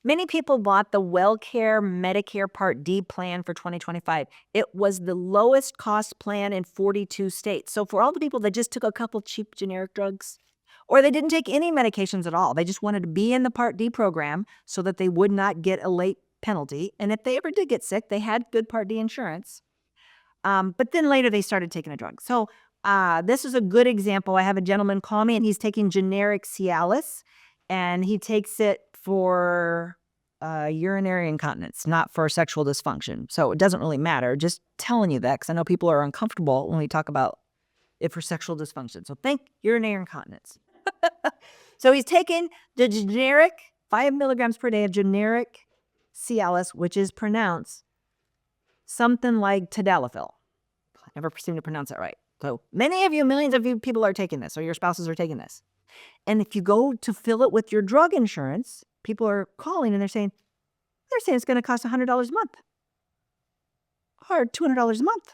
Many people bought the WellCare Medicare Part D plan for 2025. It was the lowest cost plan in 42 states. So for all the people that just took a couple cheap generic drugs, or they didn't take any medications at all, they just wanted to be in the Part D program so that they would not get a late penalty. And if they ever did get sick, they had good Part D insurance. But then later they started taking a drug. So this is a good example. I have a gentleman call me and he's taking generic Cialis and he takes it for urinary incontinence, not for sexual dysfunction. So it doesn't really matter. Just telling you that because I know people are uncomfortable when we talk about it for sexual dysfunction. So think urinary incontinence. So he's taking the generic 5 milligrams per day of generic Cialis, which is pronounced something like tadalafil. I never seem to pronounce that right. So many of you, millions of you people are taking this, or your spouses are taking this. And if you go to fill it with your drug insurance, people are calling and they're saying it's going to cost $100 a month or $200 a month.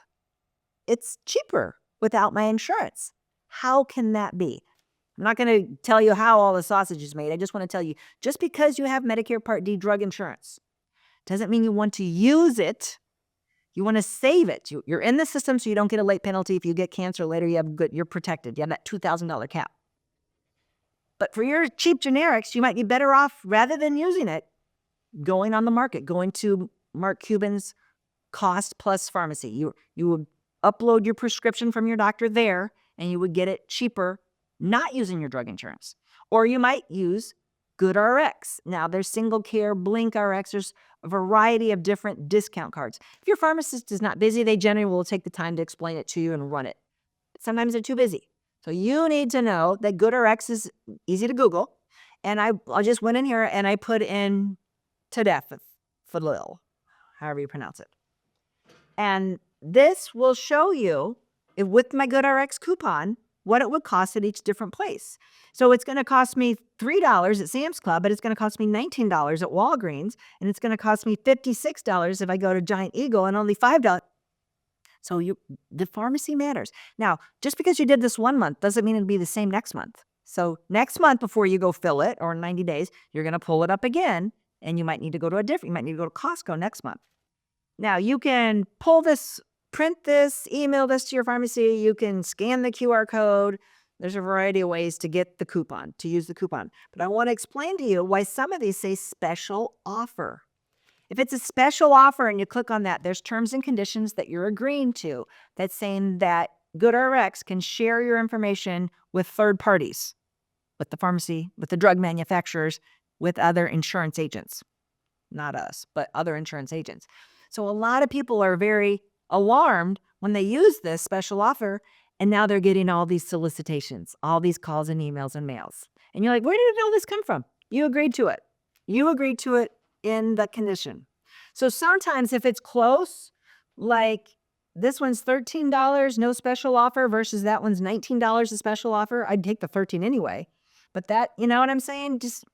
It's cheaper without my insurance. How can that be? I'm not going to tell you how all the sausage is made. I just want to tell you, just because you have Medicare Part D drug insurance doesn't mean you want to use it. You want to save it. You're in the system so you don't get a late penalty. If you get cancer later, you're protected. You have that $2,000 cap. But for your cheap generics, you might be better off, rather than using it, going on the market, going to Mark Cuban's Cost Plus Pharmacy. You would upload your prescription from your doctor there, and you would get it cheaper not using your drug insurance. Or you might use GoodRx. Now, there's Single Care, Blink RX. There's a variety of different discount cards. If your pharmacist is not busy, they generally will take the time to explain it to you and run it. Sometimes they're too busy. So you need to know that GoodRx is easy to Google. And I just went in here and I put in tadalafil, however you pronounce it. And this will show you, with my GoodRx coupon, what it would cost at each different place. So it's going to cost me $3 at Sam's Club, but it's going to cost me $19 at Walgreens, and it's going to cost me $56 if I go to Giant Eagle, and only $5. So the pharmacy matters. Now, just because you did this 1 month doesn't mean it'll be the same next month. So next month, before you go fill it, or in 90 days, you're going to pull it up again, and you might need to go to you might need to go to Costco next month. Now, you can pull this, print this, email this to your pharmacy. You can scan the QR code. There's a variety of ways to get the coupon, to use the coupon. But I want to explain to you why some of these say special offer. If it's a special offer and you click on that, there's terms and conditions that you're agreeing to that's saying that GoodRx can share your information with third parties, with the pharmacy, with the drug manufacturers, with other insurance agents. Not us, but other insurance agents. So a lot of people are very alarmed when they use this special offer, and now they're getting all these solicitations, all these calls and emails and mails. And you're like, where did all this come from? You agreed to it. You agreed to it in the condition. So sometimes if it's close, like this one's $13, no special offer, versus that one's $19, a special offer, I'd take the 13 anyway. But that, you know what I'm saying? Just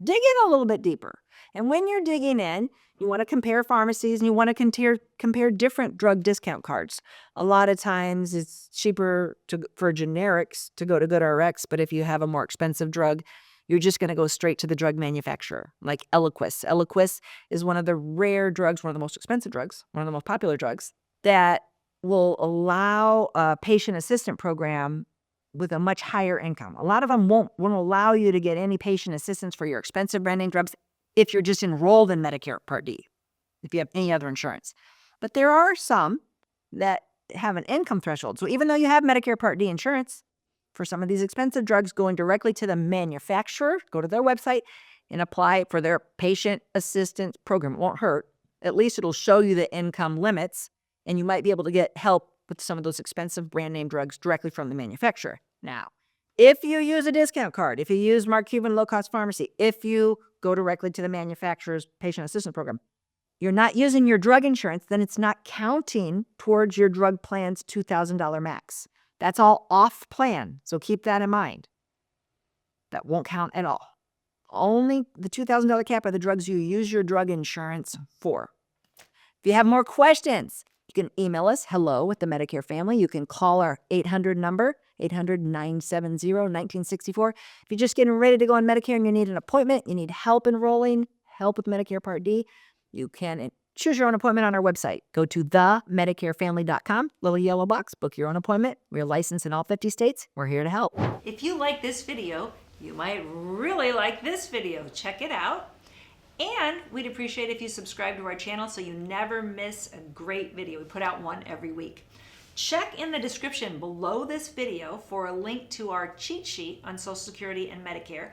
dig in a little bit deeper. And when you're digging in, you want to compare pharmacies and you want to compare different drug discount cards. A lot of times it's cheaper for generics to go to GoodRx, but if you have a more expensive drug, you're just going to go straight to the drug manufacturer, like Eliquis. Eliquis is one of the rare drugs, one of the most expensive drugs, one of the most popular drugs, that will allow a patient assistant program with a much higher income. A lot of them won't allow you to get any patient assistance for your expensive brand name drugs if you're just enrolled in Medicare Part D, if you have any other insurance. But there are some that have an income threshold. So even though you have Medicare Part D insurance, for some of these expensive drugs, going directly to the manufacturer, go to their website and apply for their patient assistance program. It won't hurt. At least it'll show you the income limits, and you might be able to get help with some of those expensive brand name drugs directly from the manufacturer. Now, if you use a discount card, if you use Mark Cuban low-cost pharmacy, if you go directly to the manufacturer's patient assistance program, you're not using your drug insurance, then it's not counting towards your drug plan's $2,000 max. That's all off plan, so keep that in mind. That won't count at all. Only the $2,000 cap are the drugs you use your drug insurance for. If you have more questions, you can email us, hello@the Medicare Family. You can call our 800 number, 800-970-1964. If you're just getting ready to go on Medicare and you need an appointment, you need help enrolling, help with Medicare Part D, you can choose your own appointment on our website. Go to themedicarefamily.com, little yellow box, book your own appointment. We're licensed in all 50 states. We're here to help. If you like this video, you might really like this video. Check it out. And we'd appreciate if you subscribe to our channel so you never miss a great video. We put out one every week. Check in the description below this video for a link to our cheat sheet on Social Security and Medicare.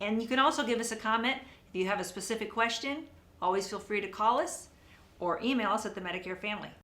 And you can also give us a comment if you have a specific question. Always feel free to call us or email us at the Medicare Family.